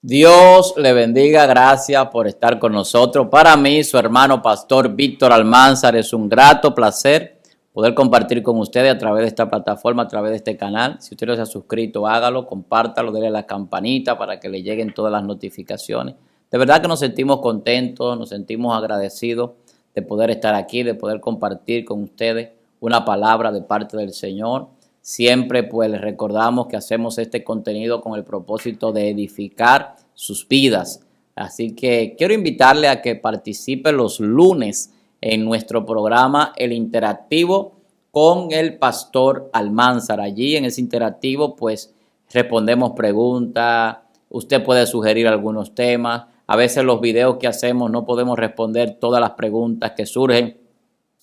Dios le bendiga, gracias por estar con nosotros. Para mí, su hermano pastor Víctor Almanzar, es un grato placer poder compartir con ustedes a través de esta plataforma, a través de este canal. Si usted no se ha suscrito, hágalo, compártalo, déle a la campanita para que le lleguen todas las notificaciones. De verdad que nos sentimos contentos, nos sentimos agradecidos de poder estar aquí, de poder compartir con ustedes una palabra de parte del Señor. Siempre pues les recordamos que hacemos este contenido con el propósito de edificar sus vidas. Así que quiero invitarle a que participe los lunes en nuestro programa El Interactivo con el pastor Almanzar. Allí en ese interactivo pues respondemos preguntas, usted puede sugerir algunos temas. A veces los videos que hacemos no podemos responder todas las preguntas que surgen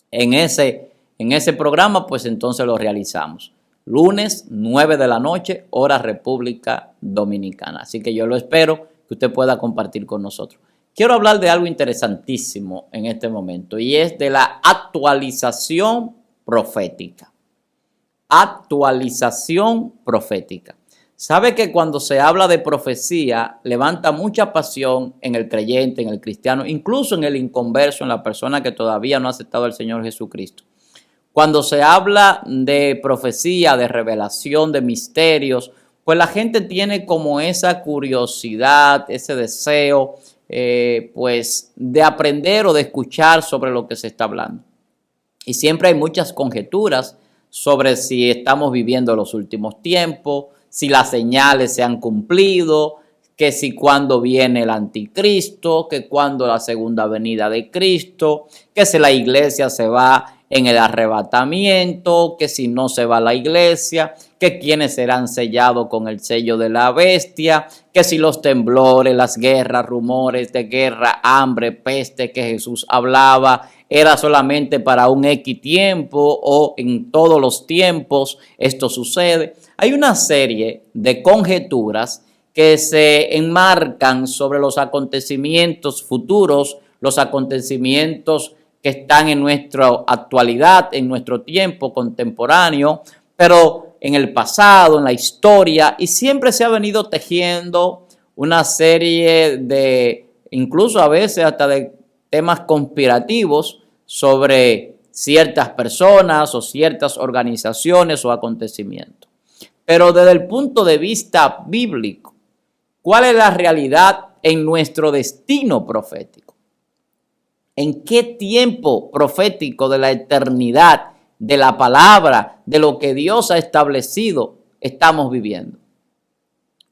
en ese programa, pues entonces lo realizamos. Lunes, 9 de la noche, hora República Dominicana. Así que yo lo espero que usted pueda compartir con nosotros. Quiero hablar de algo interesantísimo en este momento y es de la actualización profética. Actualización profética. Sabe que cuando se habla de profecía levanta mucha pasión en el creyente, en el cristiano, incluso en el inconverso, en la persona que todavía no ha aceptado al Señor Jesucristo. Cuando se habla de profecía, de revelación, de misterios, pues la gente tiene como esa curiosidad, ese deseo, pues de aprender o de escuchar sobre lo que se está hablando. Y siempre hay muchas conjeturas sobre si estamos viviendo los últimos tiempos, si las señales se han cumplido, que si cuándo viene el anticristo, que cuándo la segunda venida de Cristo, que si la iglesia se va en el arrebatamiento, que si no se va a la iglesia, que quienes serán sellados con el sello de la bestia, que si los temblores, las guerras, rumores de guerra, hambre, peste que Jesús hablaba, era solamente para un X tiempo o en todos los tiempos esto sucede. Hay una serie de conjeturas que se enmarcan sobre los acontecimientos futuros, los acontecimientos que están en nuestra actualidad, en nuestro tiempo contemporáneo, pero en el pasado, en la historia, y siempre se ha venido tejiendo una serie de, incluso a veces hasta de temas conspirativos sobre ciertas personas o ciertas organizaciones o acontecimientos. Pero desde el punto de vista bíblico, ¿cuál es la realidad en nuestro destino profético? ¿En qué tiempo profético de la eternidad, de la palabra, de lo que Dios ha establecido, estamos viviendo?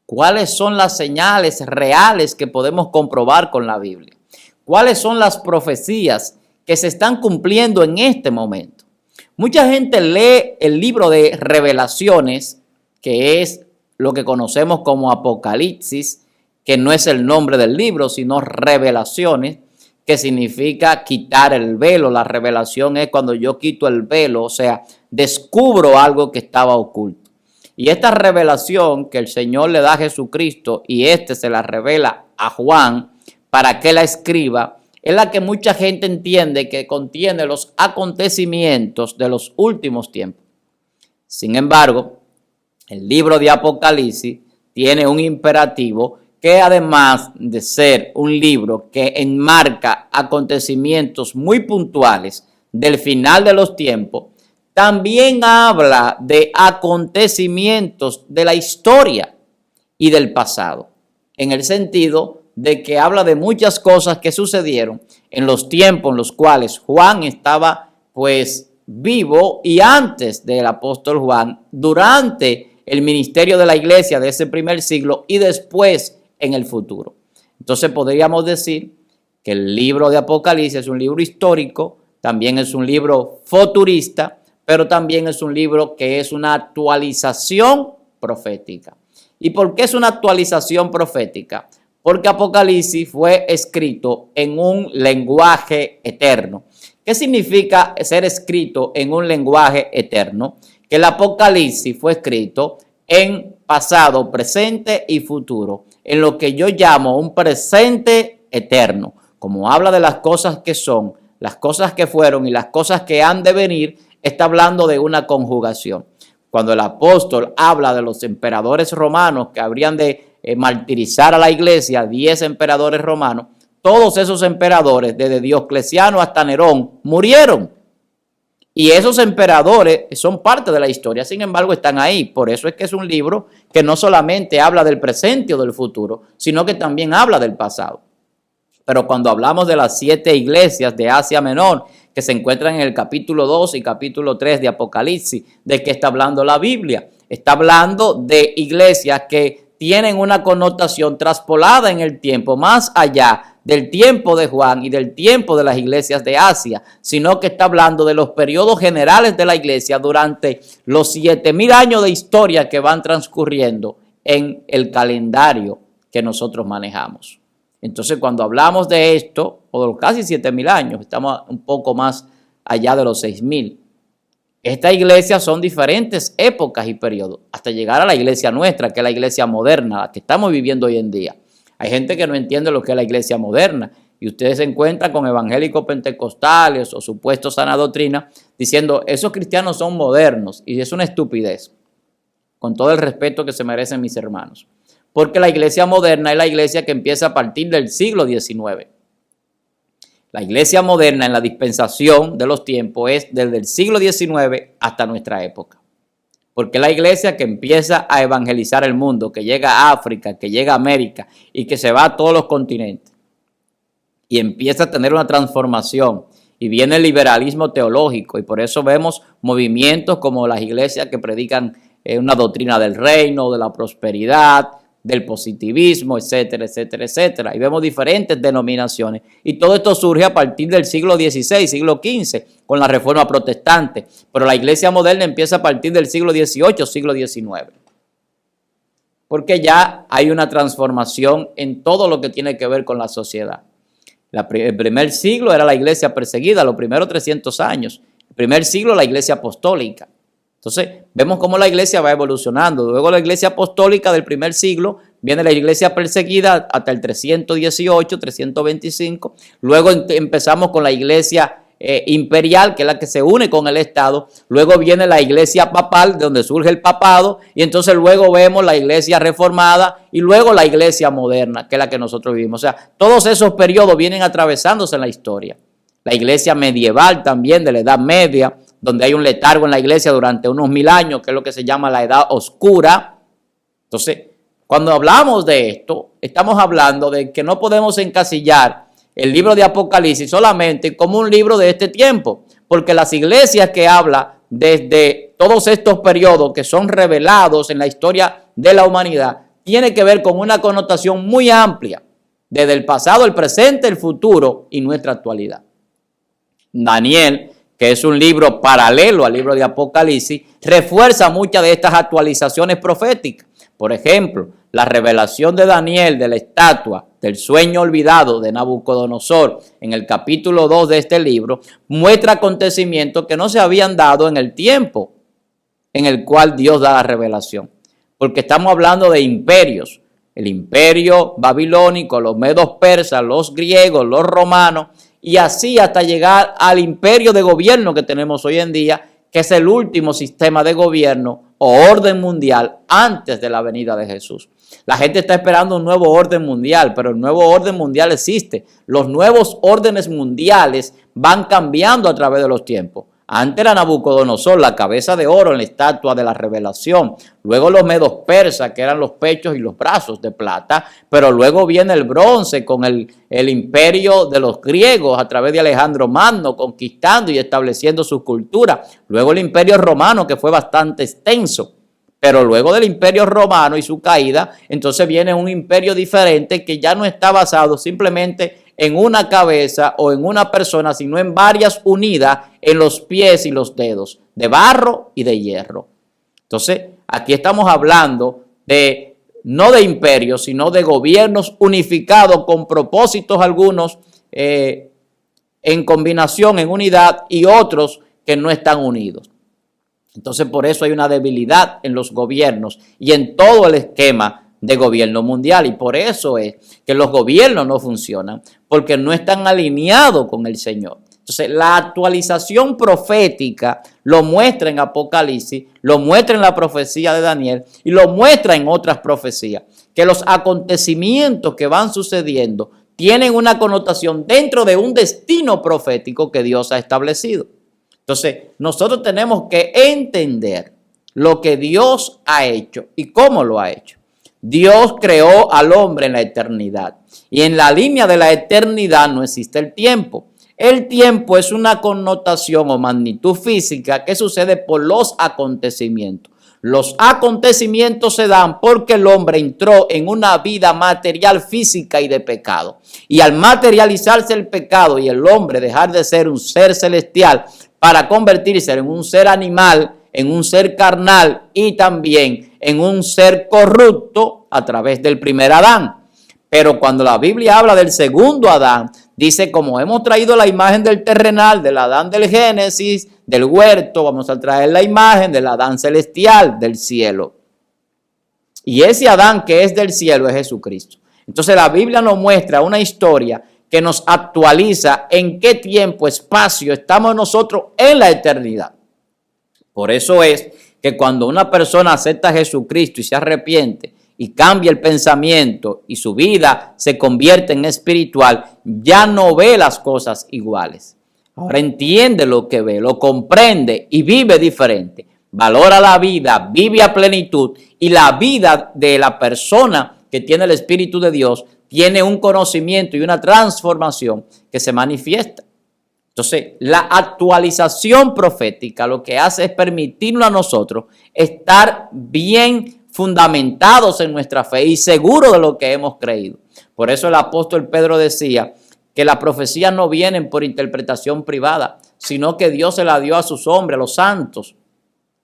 ¿Cuáles son las señales reales que podemos comprobar con la Biblia? ¿Cuáles son las profecías que se están cumpliendo en este momento? Mucha gente lee el libro de Revelaciones, que es lo que conocemos como Apocalipsis, que no es el nombre del libro, sino Revelaciones, que significa quitar el velo. La revelación es cuando yo quito el velo, o sea, descubro algo que estaba oculto. Y esta revelación que el Señor le da a Jesucristo y se la revela a Juan para que la escriba, es la que mucha gente entiende que contiene los acontecimientos de los últimos tiempos. Sin embargo, el libro de Apocalipsis tiene un imperativo que además de ser un libro que enmarca acontecimientos muy puntuales del final de los tiempos, también habla de acontecimientos de la historia y del pasado, en el sentido de que habla de muchas cosas que sucedieron en los tiempos en los cuales Juan estaba pues vivo y antes del apóstol Juan, durante el ministerio de la iglesia de ese primer siglo y después en el futuro. Entonces podríamos decir que el libro de Apocalipsis es un libro histórico, también es un libro futurista, pero también es un libro que es una actualización profética. ¿Y por qué es una actualización profética? Porque Apocalipsis fue escrito en un lenguaje eterno. ¿Qué significa ser escrito en un lenguaje eterno? Que el Apocalipsis fue escrito en pasado, presente y futuro, en lo que yo llamo un presente eterno. Como habla de las cosas que son, las cosas que fueron y las cosas que han de venir, está hablando de una conjugación. Cuando el apóstol habla de los emperadores romanos que habrían de martirizar a la iglesia, 10 emperadores romanos, todos esos emperadores, desde Diocleciano hasta Nerón, murieron. Y esos emperadores son parte de la historia, sin embargo están ahí. Por eso es que es un libro que no solamente habla del presente o del futuro, sino que también habla del pasado. Pero cuando hablamos de las 7 iglesias de Asia Menor, que se encuentran en el capítulo 2 y capítulo 3 de Apocalipsis, ¿de qué está hablando la Biblia? Está hablando de iglesias que tienen una connotación traspolada en el tiempo, más allá del tiempo de Juan y del tiempo de las iglesias de Asia, sino que está hablando de los periodos generales de la iglesia durante los 7,000 años de historia que van transcurriendo en el calendario que nosotros manejamos. Entonces, cuando hablamos de esto, o de los casi 7,000 años, estamos un poco más allá de los 6,000. Estas iglesias son diferentes épocas y periodos, hasta llegar a la iglesia nuestra, que es la iglesia moderna, la que estamos viviendo hoy en día. Hay gente que no entiende lo que es la iglesia moderna, y ustedes se encuentran con evangélicos pentecostales o supuestos sana doctrina diciendo, esos cristianos son modernos, y es una estupidez, con todo el respeto que se merecen mis hermanos. Porque la iglesia moderna es la iglesia que empieza a partir del siglo XIX. La iglesia moderna en la dispensación de los tiempos es desde el siglo XIX hasta nuestra época. Porque es la iglesia que empieza a evangelizar el mundo, que llega a África, que llega a América y que se va a todos los continentes. Y empieza a tener una transformación. Y viene el liberalismo teológico. Y por eso vemos movimientos como las iglesias que predican una doctrina del reino, de la prosperidad, del positivismo, etcétera, etcétera, etcétera. Y vemos diferentes denominaciones. Y todo esto surge a partir del siglo XVI, siglo XV, con la Reforma Protestante. Pero la iglesia moderna empieza a partir del siglo XVIII, siglo XIX. Porque ya hay una transformación en todo lo que tiene que ver con la sociedad. El primer siglo era la iglesia perseguida, los primeros 300 años. El primer siglo la iglesia apostólica. Entonces, vemos cómo la iglesia va evolucionando. Luego la iglesia apostólica del primer siglo, viene la iglesia perseguida hasta el 318, 325. Luego empezamos con la iglesia imperial, que es la que se une con el Estado. Luego viene la iglesia papal, de donde surge el papado. Y entonces luego vemos la iglesia reformada y luego la iglesia moderna, que es la que nosotros vivimos. O sea, todos esos periodos vienen atravesándose en la historia. La iglesia medieval también, de la Edad Media, donde hay un letargo en la iglesia durante unos 1000 años, que es lo que se llama la Edad Oscura. Entonces, cuando hablamos de esto, estamos hablando de que no podemos encasillar el libro de Apocalipsis solamente como un libro de este tiempo, porque las iglesias que habla desde todos estos periodos que son revelados en la historia de la humanidad, tiene que ver con una connotación muy amplia, desde el pasado, el presente, el futuro y nuestra actualidad. Daniel, que es un libro paralelo al libro de Apocalipsis, refuerza muchas de estas actualizaciones proféticas. Por ejemplo, la revelación de Daniel de la estatua del sueño olvidado de Nabucodonosor en el capítulo 2 de este libro muestra acontecimientos que no se habían dado en el tiempo en el cual Dios da la revelación. Porque estamos hablando de imperios, el imperio babilónico, los medos persas, los griegos, los romanos, y así hasta llegar al imperio de gobierno que tenemos hoy en día, que es el último sistema de gobierno o orden mundial antes de la venida de Jesús. La gente está esperando un nuevo orden mundial, pero el nuevo orden mundial existe. Los nuevos órdenes mundiales van cambiando a través de los tiempos. Antes era Nabucodonosor, la cabeza de oro en la estatua de la revelación. Luego los medos persas, que eran los pechos y los brazos de plata. Pero luego viene el bronce con el imperio de los griegos a través de Alejandro Magno, conquistando y estableciendo su cultura. Luego el imperio romano, que fue bastante extenso. Pero luego del imperio romano y su caída, entonces viene un imperio diferente que ya no está basado simplemente en una cabeza o en una persona, sino en varias unidas en los pies y los dedos, de barro y de hierro. Entonces, aquí estamos hablando de no de imperios, sino de gobiernos unificados con propósitos algunos en combinación, en unidad, y otros que no están unidos. Entonces, por eso hay una debilidad en los gobiernos y en todo el esquema de gobierno mundial, y por eso es que los gobiernos no funcionan, porque no están alineados con el Señor. Entonces, la actualización profética lo muestra en Apocalipsis, lo muestra en la profecía de Daniel y lo muestra en otras profecías, que los acontecimientos que van sucediendo tienen una connotación dentro de un destino profético que Dios ha establecido. Entonces, nosotros tenemos que entender lo que Dios ha hecho y cómo lo ha hecho. Dios creó al hombre en la eternidad y en la línea de la eternidad no existe el tiempo. El tiempo es una connotación o magnitud física que sucede por los acontecimientos. Los acontecimientos se dan porque el hombre entró en una vida material, física y de pecado. Y al materializarse el pecado y el hombre dejar de ser un ser celestial para convertirse en un ser animal, en un ser carnal y también en un ser corrupto a través del primer Adán. Pero cuando la Biblia habla del segundo Adán, dice, como hemos traído la imagen del terrenal, del Adán del Génesis, del huerto, vamos a traer la imagen del Adán celestial, del cielo. Y ese Adán que es del cielo es Jesucristo. Entonces la Biblia nos muestra una historia que nos actualiza en qué tiempo, espacio estamos nosotros en la eternidad. Por eso es que cuando una persona acepta a Jesucristo y se arrepiente y cambia el pensamiento y su vida se convierte en espiritual, ya no ve las cosas iguales. Ahora entiende lo que ve, lo comprende y vive diferente. Valora la vida, vive a plenitud y la vida de la persona que tiene el Espíritu de Dios tiene un conocimiento y una transformación que se manifiesta. Entonces, la actualización profética lo que hace es permitirnos a nosotros estar bien fundamentados en nuestra fe y seguros de lo que hemos creído. Por eso el apóstol Pedro decía que las profecías no vienen por interpretación privada, sino que Dios se la dio a sus hombres, a los santos.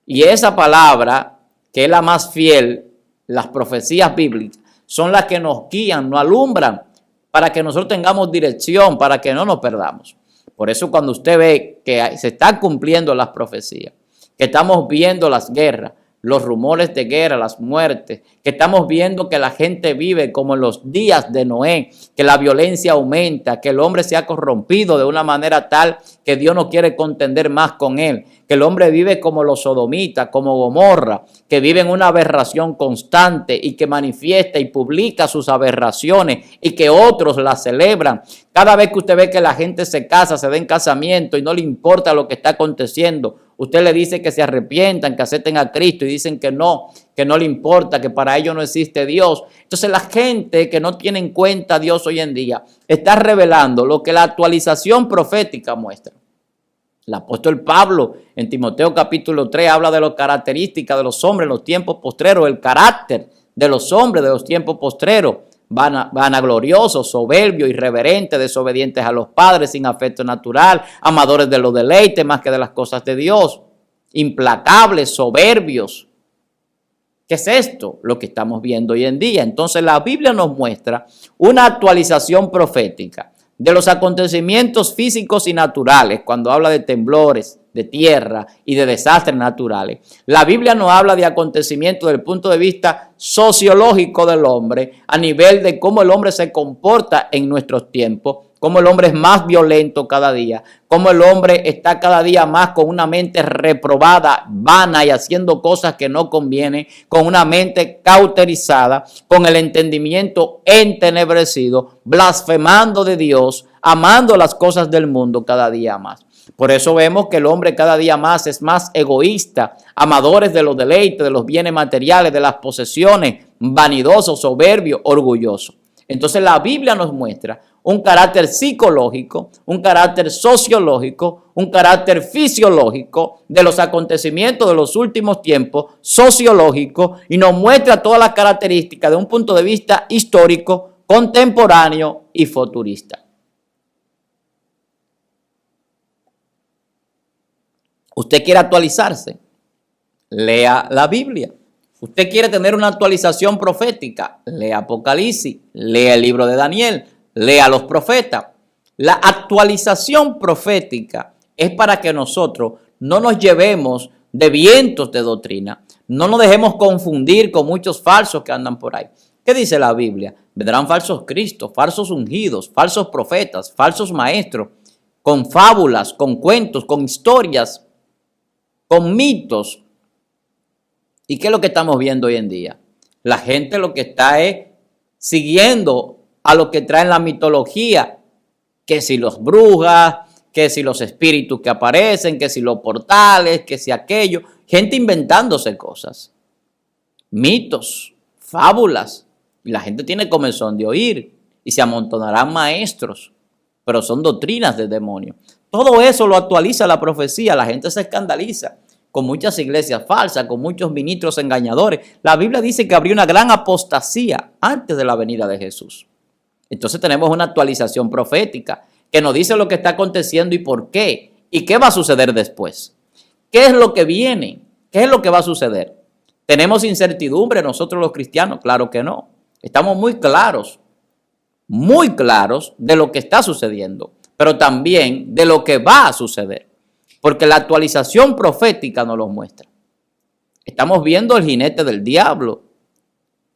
Y esa palabra, que es la más fiel, las profecías bíblicas, son las que nos guían, nos alumbran, para que nosotros tengamos dirección, para que no nos perdamos. Por eso cuando usted ve que se están cumpliendo las profecías, que estamos viendo las guerras, los rumores de guerra, las muertes, que estamos viendo que la gente vive como en los días de Noé, que la violencia aumenta, que el hombre se ha corrompido de una manera tal que Dios no quiere contender más con él, que el hombre vive como los sodomitas, como Gomorra, que vive en una aberración constante y que manifiesta y publica sus aberraciones y que otros las celebran. Cada vez que usted ve que la gente se casa, se da en casamiento y no le importa lo que está aconteciendo, usted le dice que se arrepientan, que acepten a Cristo y dicen que no le importa, que para ellos no existe Dios. Entonces la gente que no tiene en cuenta a Dios hoy en día está revelando lo que la actualización profética muestra. El apóstol Pablo en Timoteo capítulo 3 habla de las características de los hombres en los tiempos postreros, el carácter de los hombres de los tiempos postreros. Vanagloriosos, soberbios, irreverentes, desobedientes a los padres, sin afecto natural, amadores de los deleites más que de las cosas de Dios, implacables, soberbios. ¿Qué es esto? Lo que estamos viendo hoy en día. Entonces la Biblia nos muestra una actualización profética de los acontecimientos físicos y naturales, cuando habla de temblores, de tierra y de desastres naturales. La Biblia nos habla de acontecimientos desde el punto de vista sociológico del hombre, a nivel de cómo el hombre se comporta en nuestros tiempos, cómo el hombre es más violento cada día, cómo el hombre está cada día más con una mente reprobada, vana y haciendo cosas que no convienen, con una mente cauterizada, con el entendimiento entenebrecido, blasfemando de Dios, amando las cosas del mundo cada día más. Por eso vemos que el hombre cada día más es más egoísta, amadores de los deleites, de los bienes materiales, de las posesiones, vanidosos, soberbios, orgullosos. Entonces la Biblia nos muestra un carácter psicológico, un carácter sociológico, un carácter fisiológico de los acontecimientos de los últimos tiempos, sociológico, y nos muestra todas las características de un punto de vista histórico, contemporáneo y futurista. ¿Usted quiere actualizarse? Lea la Biblia. ¿Usted quiere tener una actualización profética? Lea Apocalipsis, lea el libro de Daniel, lea los profetas. La actualización profética es para que nosotros no nos llevemos de vientos de doctrina, no nos dejemos confundir con muchos falsos que andan por ahí. ¿Qué dice la Biblia? Vendrán falsos cristos, falsos ungidos, falsos profetas, falsos maestros, con fábulas, con cuentos, con historias, con mitos. ¿Y qué es lo que estamos viendo hoy en día? La gente lo que está es siguiendo a lo que traen la mitología, que si los brujas, que si los espíritus que aparecen, que si los portales, que si aquello, gente inventándose cosas, mitos, fábulas, y la gente tiene comezón de oír, y se amontonarán maestros, pero son doctrinas del demonio. Todo eso lo actualiza la profecía, la gente se escandaliza con muchas iglesias falsas, con muchos ministros engañadores. La Biblia dice que habría una gran apostasía antes de la venida de Jesús. Entonces tenemos una actualización profética que nos dice lo que está aconteciendo y por qué, y qué va a suceder después. ¿Qué es lo que viene? ¿Qué es lo que va a suceder? ¿Tenemos incertidumbre nosotros los cristianos? Claro que no. Estamos muy claros de lo que está sucediendo, pero también de lo que va a suceder, porque la actualización profética nos lo muestra. Estamos viendo el jinete del diablo,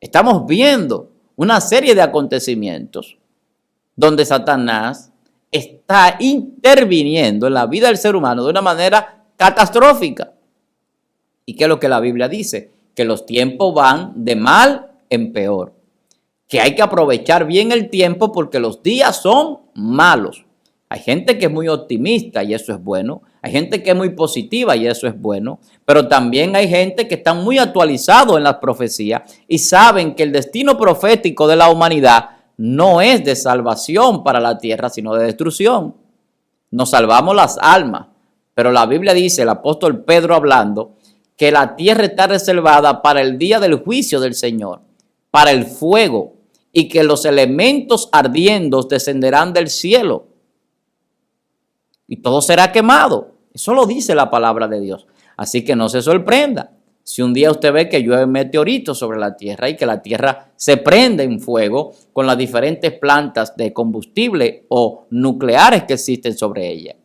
estamos viendo una serie de acontecimientos donde Satanás está interviniendo en la vida del ser humano de una manera catastrófica. ¿Y qué es lo que la Biblia dice? Que los tiempos van de mal en peor, que hay que aprovechar bien el tiempo porque los días son malos. Hay gente que es muy optimista y eso es bueno. Hay gente que es muy positiva y eso es bueno. Pero también hay gente que está muy actualizado en las profecías y saben que el destino profético de la humanidad no es de salvación para la tierra, sino de destrucción. Nos salvamos las almas. Pero la Biblia dice, el apóstol Pedro hablando, que la tierra está reservada para el día del juicio del Señor, para el fuego, y que los elementos ardiendo descenderán del cielo y todo será quemado. Eso lo dice la palabra de Dios. Así que no se sorprenda si un día usted ve que llueve meteoritos sobre la tierra y que la tierra se prende en fuego con las diferentes plantas de combustible o nucleares que existen sobre ella.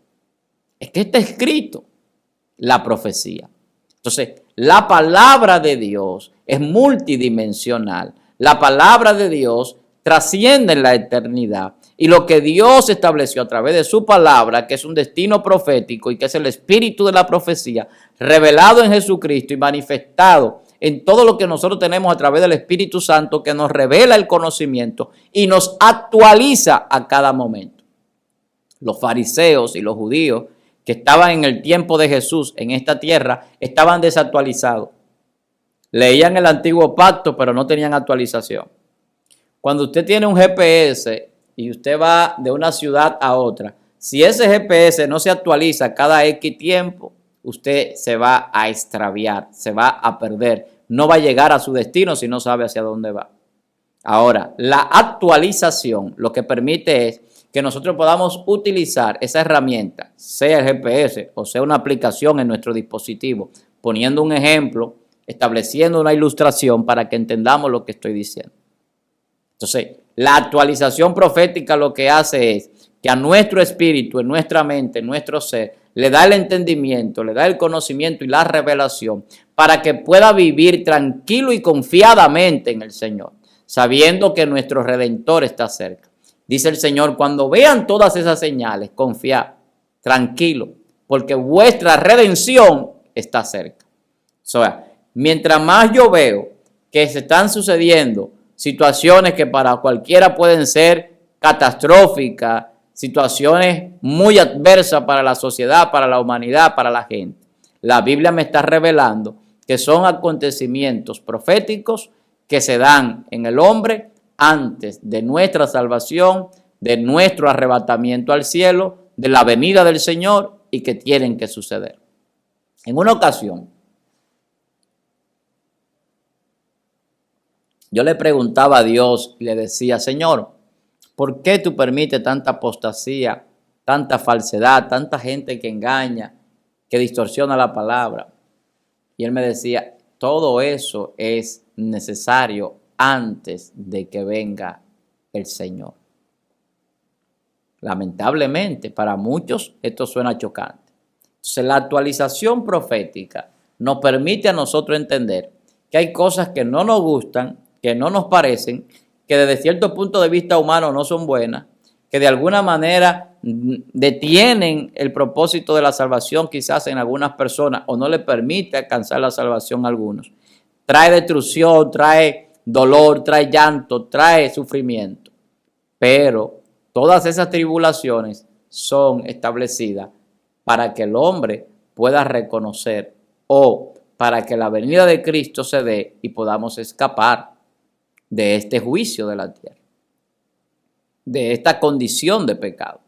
Es que está escrito la profecía. Entonces, la palabra de Dios es multidimensional. La palabra de Dios trasciende en la eternidad. Y lo que Dios estableció a través de su palabra, que es un destino profético y que es el espíritu de la profecía, revelado en Jesucristo y manifestado en todo lo que nosotros tenemos a través del Espíritu Santo, que nos revela el conocimiento y nos actualiza a cada momento. Los fariseos y los judíos que estaban en el tiempo de Jesús en esta tierra estaban desactualizados. Leían el antiguo pacto, pero no tenían actualización. Cuando usted tiene un GPS y usted va de una ciudad a otra, si ese GPS no se actualiza cada X tiempo, usted se va a extraviar, se va a perder, no va a llegar a su destino si no sabe hacia dónde va. Ahora, la actualización lo que permite es que nosotros podamos utilizar esa herramienta, sea el GPS o sea una aplicación en nuestro dispositivo, poniendo un ejemplo, estableciendo una ilustración para que entendamos lo que estoy diciendo. Entonces, la actualización profética lo que hace es que a nuestro espíritu, en nuestra mente, en nuestro ser, le da el entendimiento, le da el conocimiento y la revelación para que pueda vivir tranquilo y confiadamente en el Señor, sabiendo que nuestro Redentor está cerca. Dice el Señor, cuando vean todas esas señales, confiad, tranquilo, porque vuestra redención está cerca. O sea, mientras más yo veo que se están sucediendo situaciones que para cualquiera pueden ser catastróficas, situaciones muy adversas para la sociedad, para la humanidad, para la gente. La Biblia me está revelando que son acontecimientos proféticos que se dan en el hombre antes de nuestra salvación, de nuestro arrebatamiento al cielo, de la venida del Señor y que tienen que suceder. En una ocasión, yo le preguntaba a Dios y le decía, Señor, ¿por qué tú permites tanta apostasía, tanta falsedad, tanta gente que engaña, que distorsiona la palabra? Y él me decía, todo eso es necesario antes de que venga el Señor. Lamentablemente, para muchos esto suena chocante. Entonces, la actualización profética nos permite a nosotros entender que hay cosas que no nos gustan, que no nos parecen, que desde cierto punto de vista humano no son buenas, que de alguna manera detienen el propósito de la salvación quizás en algunas personas o no le permite alcanzar la salvación a algunos. Trae destrucción, trae dolor, trae llanto, trae sufrimiento. Pero todas esas tribulaciones son establecidas para que el hombre pueda reconocer o para que la venida de Cristo se dé y podamos escapar de este juicio de la tierra, de esta condición de pecado.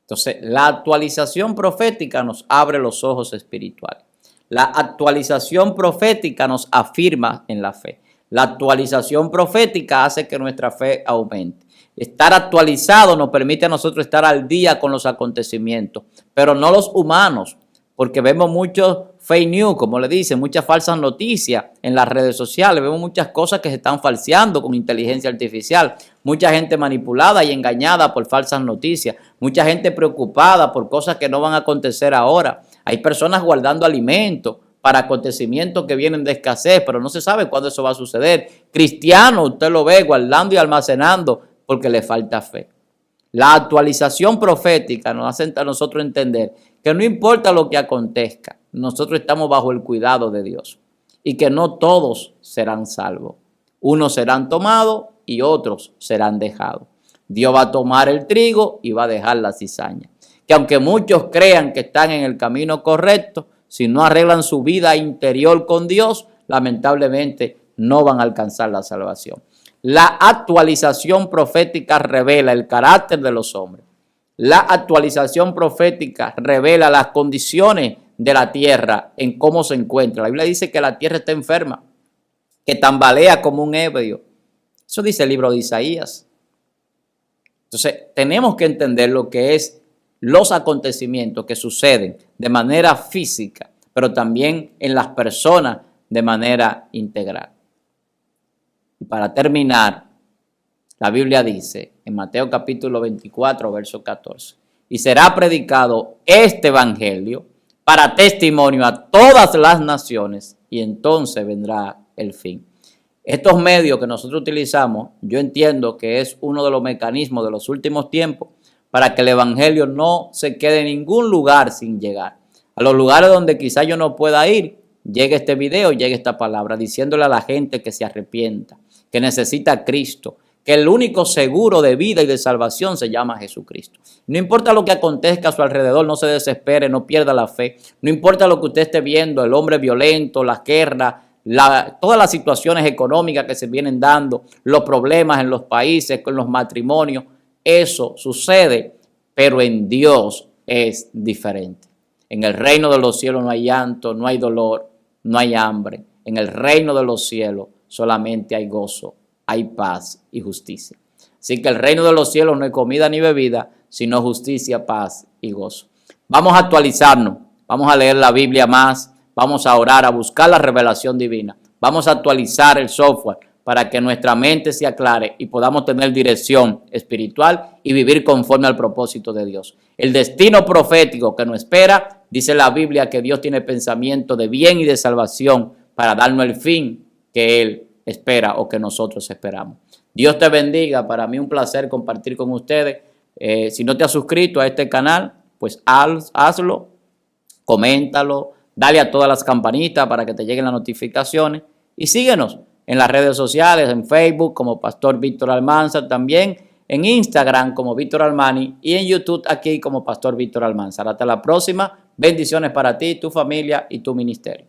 Entonces, la actualización profética nos abre los ojos espirituales. La actualización profética nos afirma en la fe. La actualización profética hace que nuestra fe aumente. Estar actualizado nos permite a nosotros estar al día con los acontecimientos, pero no los humanos, porque vemos muchos fake news, como le dicen, muchas falsas noticias en las redes sociales, vemos muchas cosas que se están falseando con inteligencia artificial, mucha gente manipulada y engañada por falsas noticias, mucha gente preocupada por cosas que no van a acontecer ahora. Hay personas guardando alimentos para acontecimientos que vienen de escasez, pero no se sabe cuándo eso va a suceder. Cristianos, usted lo ve guardando y almacenando porque le falta fe. La actualización profética nos hace a nosotros entender que no importa lo que acontezca, nosotros estamos bajo el cuidado de Dios y que no todos serán salvos. Unos serán tomados y otros serán dejados. Dios va a tomar el trigo y va a dejar la cizaña. Que aunque muchos crean que están en el camino correcto, si no arreglan su vida interior con Dios, lamentablemente no van a alcanzar la salvación. La actualización profética revela el carácter de los hombres. La actualización profética revela las condiciones de la tierra en cómo se encuentra. La Biblia dice que la tierra está enferma, que tambalea como un ébrio. Eso dice el libro de Isaías. Entonces, tenemos que entender lo que es los acontecimientos que suceden de manera física, pero también en las personas de manera integral. Y para terminar, la Biblia dice en Mateo capítulo 24, verso 14, y será predicado este evangelio para testimonio a todas las naciones y entonces vendrá el fin. Estos medios que nosotros utilizamos, yo entiendo que es uno de los mecanismos de los últimos tiempos para que el evangelio no se quede en ningún lugar sin llegar. A los lugares donde quizá yo no pueda ir, llegue este video, llegue esta palabra, diciéndole a la gente que se arrepienta, que necesita a Cristo, que el único seguro de vida y de salvación se llama Jesucristo. No importa lo que acontezca a su alrededor, no se desespere, no pierda la fe. No importa lo que usted esté viendo, el hombre violento, las guerras, todas las situaciones económicas que se vienen dando, los problemas en los países, con los matrimonios, eso sucede, pero en Dios es diferente. En el reino de los cielos no hay llanto, no hay dolor, no hay hambre. En el reino de los cielos solamente hay gozo, hay paz y justicia. Así que el reino de los cielos no hay comida ni bebida, sino justicia, paz y gozo. Vamos a actualizarnos, vamos a leer la Biblia más, vamos a orar, a buscar la revelación divina. Vamos a actualizar el software para que nuestra mente se aclare y podamos tener dirección espiritual y vivir conforme al propósito de Dios. El destino profético que nos espera, dice la Biblia que Dios tiene pensamiento de bien y de salvación para darnos el fin que Él espera o que nosotros esperamos. Dios te bendiga. Para mí un placer compartir con ustedes. Si no te has suscrito a este canal, pues hazlo, coméntalo, dale a todas las campanitas para que te lleguen las notificaciones y síguenos en las redes sociales, en Facebook como Pastor Víctor Almanzar, también en Instagram como Víctor Almani y en YouTube aquí como Pastor Víctor Almanzar. Hasta la próxima. Bendiciones para ti, tu familia y tu ministerio.